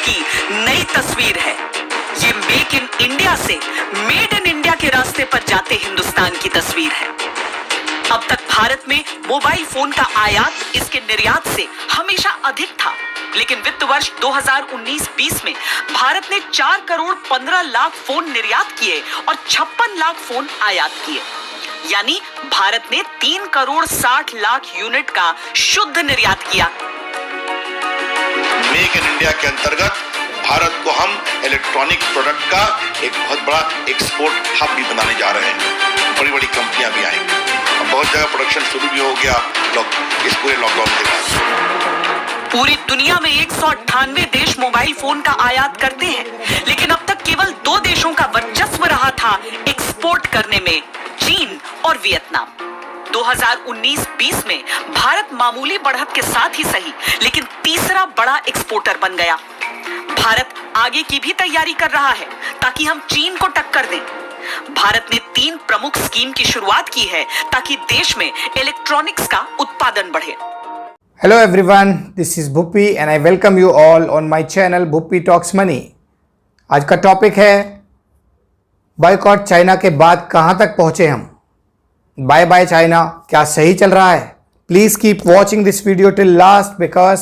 की नई तस्वीर है। ये मेक इन इंडिया से मेड इन इंडिया के रास्ते पर जाते हिंदुस्तान की तस्वीर है। अब तक भारत में मोबाइल फोन का आयात इसके निर्यात से हमेशा अधिक था, लेकिन वित्त वर्ष 2019-20 में भारत ने 4 करोड़ 15 लाख फोन निर्यात किए और 56 लाख फोन आयात किए। यानी भारत ने 3 करोड़ 60 लाख यूनिट का शुद्ध निर्यात किया। मेक इन इंडिया के अंतर्गत भारत को हम इलेक्ट्रॉनिक प्रोडक्ट का एक बहुत बड़ा एक्सपोर्ट हब भी बनाने जा रहे हैं। बड़ी बड़ी कंपनियां भी आएंगी। बहुत जगह प्रोडक्शन शुरू भी हो गया इस पूरे लॉकडाउन के बाद। पूरी दुनिया में 198 देश मोबाइल फोन का आयात करते हैं, लेकिन अब तक केवल 2 देशों का वर्चस्व रहा था एक्सपोर्ट करने में, चीन और वियतनाम। 2019-20 में भारत मामूली बढ़त के साथ ही सही, लेकिन तीसरा बड़ा एक्सपोर्टर बन गया। भारत आगे की भी तैयारी कर रहा है ताकि हम चीन को टक्कर दें। भारत ने 3 प्रमुख स्कीम की शुरुआत की है ताकि देश में इलेक्ट्रॉनिक्स का उत्पादन बढ़े। Hello everyone, this is Bhuppi and I welcome you all on my channel Bhuppi Talks Money। आज का टॉपिक है बॉयकॉट चाइना के बाद कहां तक पहुंचे हम। बाय बाय चाइना, क्या सही चल रहा है? Please keep watching this video till last, because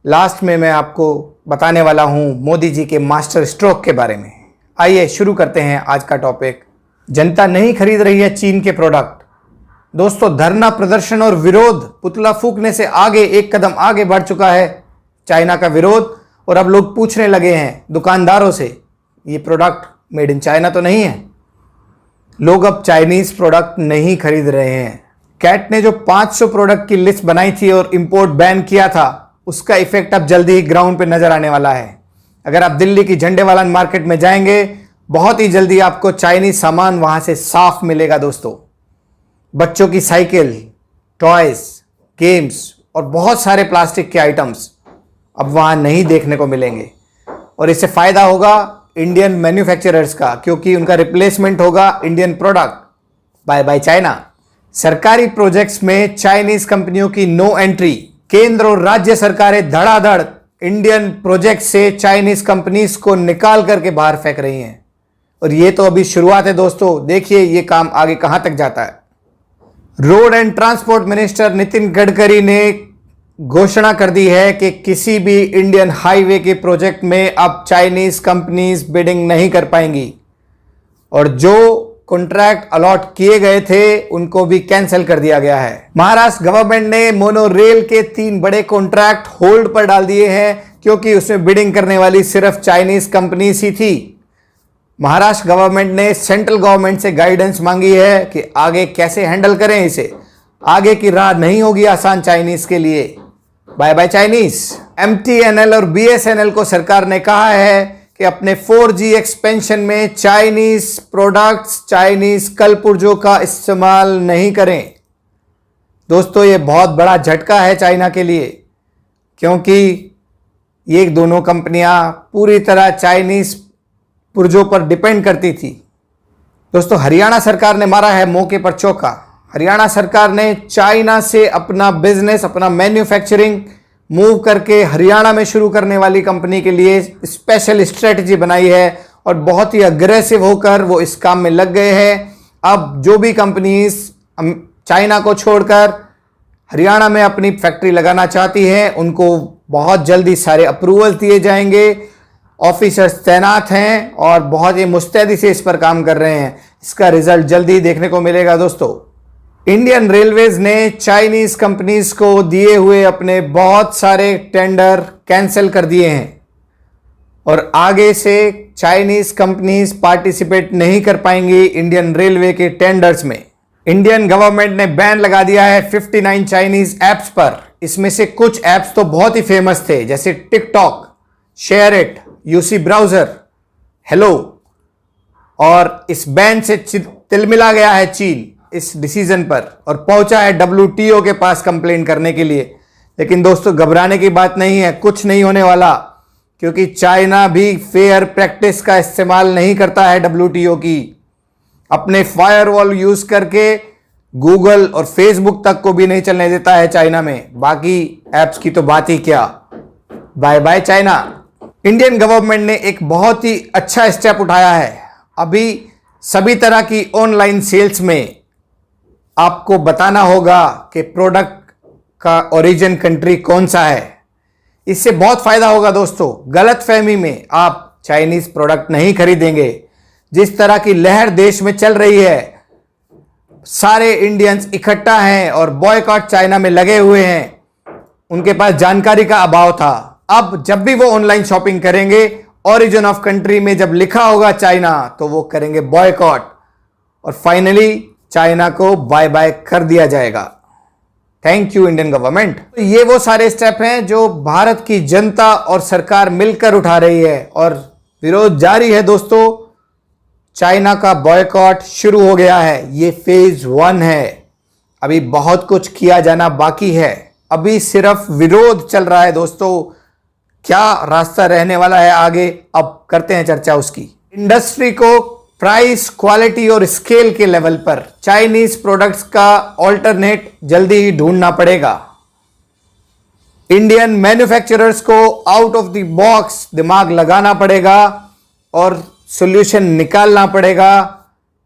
last में मैं आपको बताने वाला हूं मोदी जी के मास्टर स्ट्रोक के बारे में। आइए शुरू करते हैं आज का टॉपिक। जनता नहीं खरीद रही है चीन के प्रोडक्ट। दोस्तों, धरना प्रदर्शन और विरोध पुतला फूंकने से आगे एक कदम आगे बढ़ चुका है चाइना का विरोध, और अब लोग पूछने लगे हैं दुकानदारों से, ये प्रोडक्ट मेड इन चाइना तो नहीं है। लोग अब चाइनीज प्रोडक्ट नहीं खरीद रहे हैं। कैट ने जो 500 प्रोडक्ट की लिस्ट बनाई थी और इंपोर्ट बैन किया था, उसका इफेक्ट अब जल्दी ही ग्राउंड पे नजर आने वाला है। अगर आप दिल्ली की झंडेवालान मार्केट में जाएंगे, बहुत ही जल्दी आपको चाइनीज सामान वहां से साफ मिलेगा। दोस्तों, बच्चों की साइकिल, टॉयज, गेम्स और बहुत सारे प्लास्टिक के आइटम्स अब वहां नहीं देखने को मिलेंगे, और इससे फायदा होगा इंडियन मैन्युफैक्चरर्स का, क्योंकि उनका रिप्लेसमेंट होगा Indian product. Bye bye China. सरकारी प्रोजेक्ट्स में चाइनीज कंपनियों की नो एंट्री। केंद्र और राज्य सरकारें धड़ाधड़ इंडियन प्रोजेक्ट से चाइनीज कंपनीज को निकाल करके बाहर फेंक रही हैं, और ये तो अभी शुरुआत है। दोस्तों, देखिए ये काम आगे कहां तक जाता है। Road and transport minister Nitin Gadkari ने घोषणा कर दी है कि किसी भी इंडियन हाईवे के प्रोजेक्ट में अब चाइनीज कंपनीज बिडिंग नहीं कर पाएंगी, और जो कॉन्ट्रैक्ट अलॉट किए गए थे उनको भी कैंसिल कर दिया गया है। महाराष्ट्र गवर्नमेंट ने मोनो रेल के 3 बड़े कॉन्ट्रैक्ट होल्ड पर डाल दिए हैं, क्योंकि उसमें बिडिंग करने वाली सिर्फ चाइनीज कंपनीज ही थी। महाराष्ट्र गवर्नमेंट ने सेंट्रल गवर्नमेंट से गाइडेंस मांगी है कि आगे कैसे हैंडल करें इसे। आगे की राह नहीं होगी आसान चाइनीज के लिए। Bye bye Chinese. MTNL और BSNL को सरकार ने कहा है कि अपने 4G एक्सपेंशन में चाइनीज प्रोडक्ट्स, चाइनीज कलपुर्जों का इस्तेमाल नहीं करें। दोस्तों, ये बहुत बड़ा झटका है चाइना के लिए, क्योंकि ये दोनों कंपनियां पूरी तरह चाइनीज पुर्जों पर डिपेंड करती थी। दोस्तों, हरियाणा सरकार ने मारा है मौके पर चौका। हरियाणा सरकार ने चाइना से अपना बिजनेस, अपना मैन्युफैक्चरिंग मूव करके हरियाणा में शुरू करने वाली कंपनी के लिए स्पेशल स्ट्रेटजी बनाई है, और बहुत ही अग्रेसिव होकर वो इस काम में लग गए हैं। अब जो भी कंपनीज चाइना को छोड़कर हरियाणा में अपनी फैक्ट्री लगाना चाहती हैं, उनको बहुत जल्दी सारे अप्रूवल दिए जाएंगे। ऑफिसर्स तैनात हैं और बहुत ही मुस्तैदी से इस पर काम कर रहे हैं। इसका रिजल्ट जल्दी देखने को मिलेगा। दोस्तों, इंडियन रेलवेज ने चाइनीज कंपनीज को दिए हुए अपने बहुत सारे टेंडर कैंसिल कर दिए हैं, और आगे से चाइनीज कंपनीज पार्टिसिपेट नहीं कर पाएंगी इंडियन रेलवे के टेंडर्स में। इंडियन गवर्नमेंट ने बैन लगा दिया है 59 चाइनीज ऐप्स पर। इसमें से कुछ ऐप्स तो बहुत ही फेमस थे, जैसे TikTok, share it, UC browser, hello, और इस बैन से तिलमिला गया है चीन इस डिसीजन पर, और पहुंचा है WTO के पास कंप्लेंट करने के लिए। लेकिन दोस्तों, घबराने की बात नहीं है, कुछ नहीं होने वाला, क्योंकि चाइना भी फेयर प्रैक्टिस का इस्तेमाल नहीं करता है WTO की। अपने फायरवॉल यूज करके गूगल और फेसबुक तक को भी नहीं चलने देता है चाइना में। बाकी ऐप्स की तो बात ही क्या। Bye bye China. Indian government ने एक बहुत ही अच्छा स्टेप उठाया है। अभी सभी तरह की ऑनलाइन सेल्स में आपको बताना होगा कि प्रोडक्ट का ओरिजिन कंट्री कौन सा है। इससे बहुत फायदा होगा दोस्तों। गलतफहमी में आप चाइनीज प्रोडक्ट नहीं खरीदेंगे। जिस तरह की लहर देश में चल रही है, सारे इंडियंस इकट्ठा हैं और बॉयकॉट चाइना में लगे हुए हैं। उनके पास जानकारी का अभाव था। अब जब भी वो ऑनलाइन शॉपिंग करेंगे, ओरिजिन ऑफ कंट्री में जब लिखा होगा चाइना, तो वो करेंगे बॉयकॉट और फाइनली चाइना को बाय बाय कर दिया जाएगा। Thank you Indian government. तो ये वो सारे स्टेप हैं जो भारत की जनता और सरकार मिलकर उठा रही है और विरोध जारी है दोस्तों। चाइना का बॉयकॉट शुरू हो गया है। ये फेज 1 है। अभी बहुत कुछ किया जाना बाकी है। अभी सिर्फ विरोध चल रहा है दोस्तों। क्या रास्ता रहने वाला है आगे, अब करते हैं चर्चा उसकी। इंडस्ट्री को प्राइस, क्वालिटी और स्केल के लेवल पर चाइनीज प्रोडक्ट्स का ऑल्टरनेट जल्दी ही ढूंढना पड़ेगा। इंडियन मैन्युफैक्चरर्स को आउट ऑफ द बॉक्स दिमाग लगाना पड़ेगा और सॉल्यूशन निकालना पड़ेगा।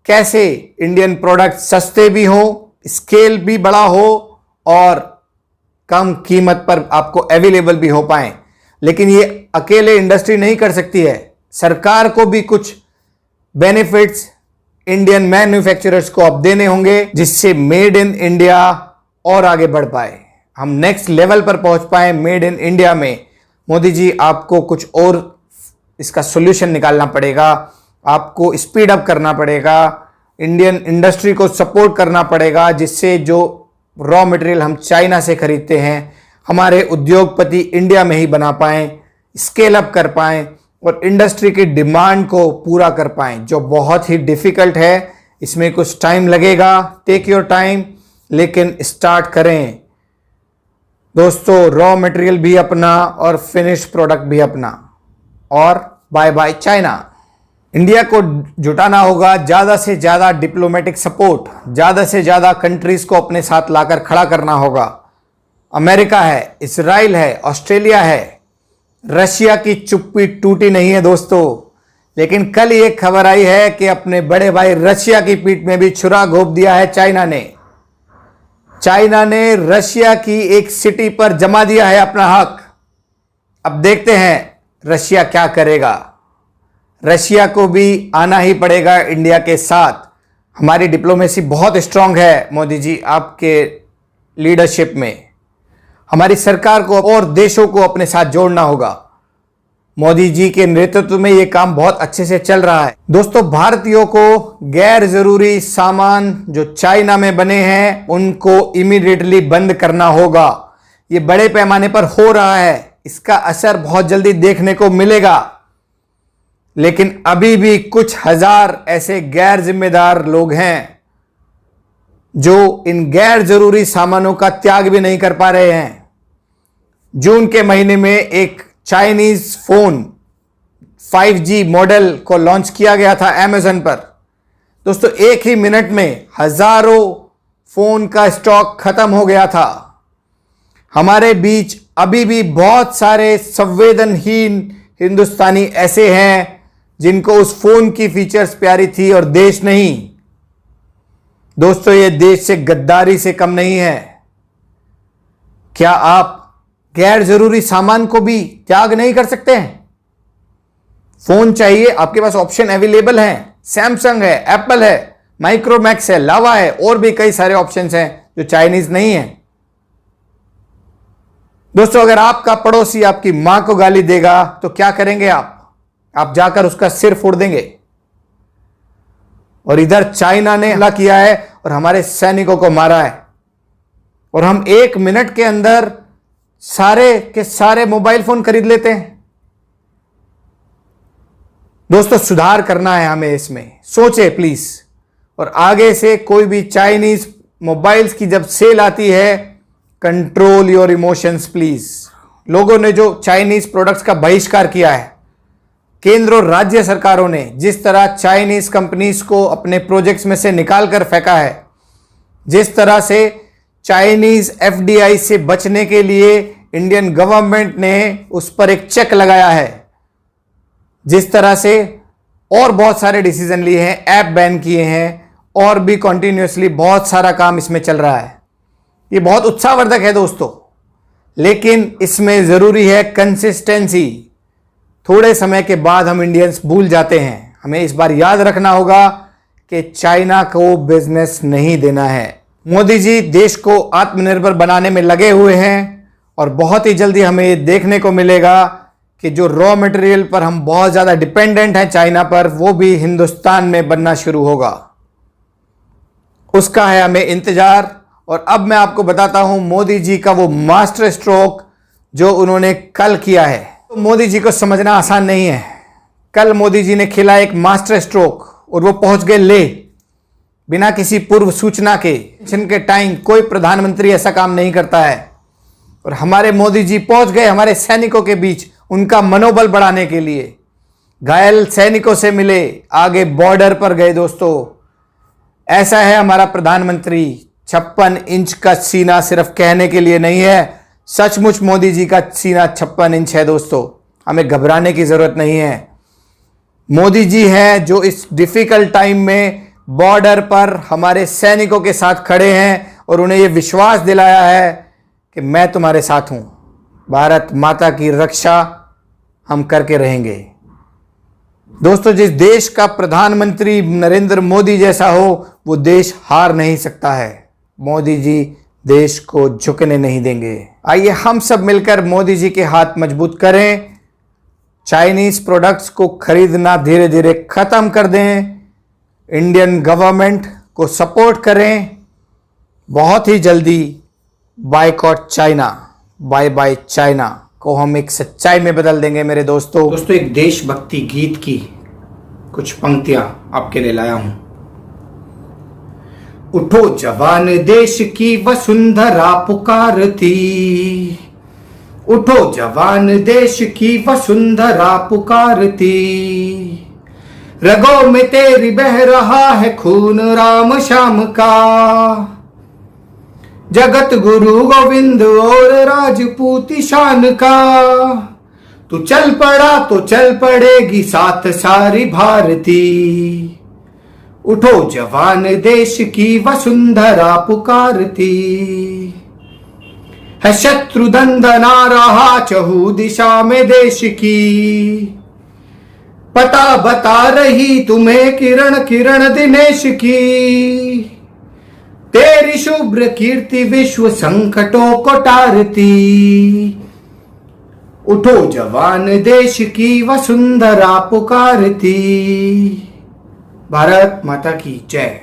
कैसे इंडियन प्रोडक्ट सस्ते भी हो, स्केल भी बड़ा हो और कम कीमत पर आपको अवेलेबल भी हो पाए। लेकिन ये अकेले इंडस्ट्री नहीं कर सकती है। सरकार को भी कुछ बेनिफिट्स इंडियन मैन्युफैक्चरर्स को अब देने होंगे, जिससे मेड इन इंडिया और आगे बढ़ पाए, हम नेक्स्ट लेवल पर पहुंच पाए मेड इन इंडिया में। मोदी जी, आपको कुछ और इसका सॉल्यूशन निकालना पड़ेगा। आपको स्पीड अप करना पड़ेगा। इंडियन इंडस्ट्री को सपोर्ट करना पड़ेगा, जिससे जो रॉ मटेरियल हम चाइना से खरीदते हैं, हमारे उद्योगपति इंडिया में ही बना पाएं, स्केल अप कर पाएं और इंडस्ट्री की डिमांड को पूरा कर पाएं, जो बहुत ही डिफिकल्ट है। इसमें कुछ टाइम लगेगा। टेक योर टाइम, लेकिन स्टार्ट करें दोस्तों। रॉ मटेरियल भी अपना और फिनिश प्रोडक्ट भी अपना। और बाय बाय चाइना। इंडिया को जुटाना होगा ज़्यादा से ज़्यादा डिप्लोमेटिक सपोर्ट। ज़्यादा से ज़्यादा कंट्रीज को अपने साथ लाकर खड़ा करना होगा। अमेरिका है, इजराइल है, ऑस्ट्रेलिया है। रशिया की चुप्पी टूटी नहीं है दोस्तों। लेकिन कल ये खबर आई है कि अपने बड़े भाई रशिया की पीठ में भी छुरा घोंप दिया है चाइना ने। चाइना ने रशिया की एक सिटी पर जमा दिया है अपना हक। अब देखते हैं रशिया क्या करेगा। रशिया को भी आना ही पड़ेगा इंडिया के साथ। हमारी डिप्लोमेसी बहुत स्ट्रांग है मोदी जी, आपके लीडरशिप में। हमारी सरकार को और देशों को अपने साथ जोड़ना होगा। मोदी जी के नेतृत्व में यह काम बहुत अच्छे से चल रहा है दोस्तों। भारतीयों को गैर जरूरी सामान जो चाइना में बने हैं, उनको इमीडिएटली बंद करना होगा। ये बड़े पैमाने पर हो रहा है। इसका असर बहुत जल्दी देखने को मिलेगा। लेकिन अभी भी कुछ हजार ऐसे गैर जिम्मेदार लोग हैं जो इन गैर जरूरी सामानों का त्याग भी नहीं कर पा रहे हैं। जून के महीने में एक चाइनीज फोन 5G मॉडल को लॉन्च किया गया था अमेज़न पर। दोस्तों, एक ही मिनट में हजारों फोन का स्टॉक खत्म हो गया था। हमारे बीच अभी भी बहुत सारे संवेदनहीन हिंदुस्तानी ऐसे हैं जिनको उस फोन की फीचर्स प्यारी थी और देश नहीं। दोस्तों, ये देश से गद्दारी से कम नहीं है। क्या आप गैर जरूरी सामान को भी त्याग नहीं कर सकते हैं? फोन चाहिए, आपके पास ऑप्शन अवेलेबल हैं। सैमसंग है, एप्पल है, माइक्रोमैक्स है, लावा है और भी कई सारे ऑप्शंस हैं जो चाइनीज नहीं है। दोस्तों, अगर आपका पड़ोसी आपकी मां को गाली देगा तो क्या करेंगे आप जाकर उसका सिर फोड़ देंगे। और इधर चाइना ने हमला किया है और हमारे सैनिकों को मारा है। और हम 1 मिनट के अंदर सारे के सारे मोबाइल फोन खरीद लेते हैं। दोस्तों, सुधार करना है हमें इसमें। सोचे प्लीज। और आगे से कोई भी चाइनीज मोबाइल्स की जब सेल आती है, कंट्रोल योर इमोशंस प्लीज। लोगों ने जो चाइनीज प्रोडक्ट्स का बहिष्कार किया है, केंद्र और राज्य सरकारों ने जिस तरह चाइनीज कंपनीज को अपने प्रोजेक्ट्स में से निकाल कर फेंका है, जिस तरह से चाइनीज FDI से बचने के लिए इंडियन गवर्नमेंट ने उस पर एक चेक लगाया है, जिस तरह से और बहुत सारे डिसीजन लिए हैं, ऐप बैन किए हैं और भी कंटिन्यूअसली बहुत सारा काम इसमें चल रहा है। ये बहुत उत्साहवर्धक है दोस्तों, लेकिन इसमें ज़रूरी है कंसिस्टेंसी। थोड़े समय के बाद हम इंडियंस भूल जाते हैं। हमें इस बार याद रखना होगा कि चाइना को बिजनेस नहीं देना है। मोदी जी देश को आत्मनिर्भर बनाने में लगे हुए हैं और बहुत ही जल्दी हमें ये देखने को मिलेगा कि जो रॉ मटेरियल पर हम बहुत ज़्यादा डिपेंडेंट हैं चाइना पर, वो भी हिंदुस्तान में बनना शुरू होगा। उसका है हमें इंतजार। और अब मैं आपको बताता हूं मोदी जी का वो मास्टर स्ट्रोक जो उन्होंने कल किया है। तो मोदी जी को समझना आसान नहीं है। कल मोदी जी ने खेला एक मास्टर स्ट्रोक और वो पहुंच गए ले, बिना किसी पूर्व सूचना के। इलेक्शन के टाइम कोई प्रधानमंत्री ऐसा काम नहीं करता है और हमारे मोदी जी पहुंच गए हमारे सैनिकों के बीच, उनका मनोबल बढ़ाने के लिए। घायल सैनिकों से मिले, आगे बॉर्डर पर गए। दोस्तों, ऐसा है हमारा प्रधानमंत्री। 56 इंच का सीना सिर्फ कहने के लिए नहीं है, सचमुच मोदी जी का सीना 56 इंच है। दोस्तों, हमें घबराने की जरूरत नहीं है। मोदी जी हैं जो इस डिफिकल्ट टाइम में बॉर्डर पर हमारे सैनिकों के साथ खड़े हैं और उन्हें यह विश्वास दिलाया है कि मैं तुम्हारे साथ हूं। भारत माता की रक्षा हम करके रहेंगे। दोस्तों, जिस देश का प्रधानमंत्री नरेंद्र मोदी जैसा हो, वो देश हार नहीं सकता है। मोदी जी देश को झुकने नहीं देंगे। आइए हम सब मिलकर मोदी जी के हाथ मजबूत करें। चाइनीज प्रोडक्ट्स को खरीदना धीरे धीरे खत्म कर दें। इंडियन गवर्नमेंट को सपोर्ट करें। बहुत ही जल्दी boycott China, bye bye China को हम एक सच्चाई में बदल देंगे मेरे दोस्तों। एक देशभक्ति गीत की कुछ पंक्तियां आपके लिए लाया हूं। उठो जवान देश की वसुंधरा पुकारती, उठो जवान देश की वसुंधरा पुकारती, रगों में तेरी बह रहा है खून राम श्याम का, जगत गुरु गोविंद और राजपूती शान का। तू चल पड़ा तो चल पड़ेगी साथ सारी भारती, उठो जवान देश की वसुंधरा पुकारती। है शत्रु दंदना रहा चहु दिशा में देश की, पता बता रही तुम्हें किरण किरण दिनेश की। तेरी शुभ्र कीर्ति विश्व संकटों को टारती, उठो जवान देश की वसुंधरा पुकारती। भारत माता की जय।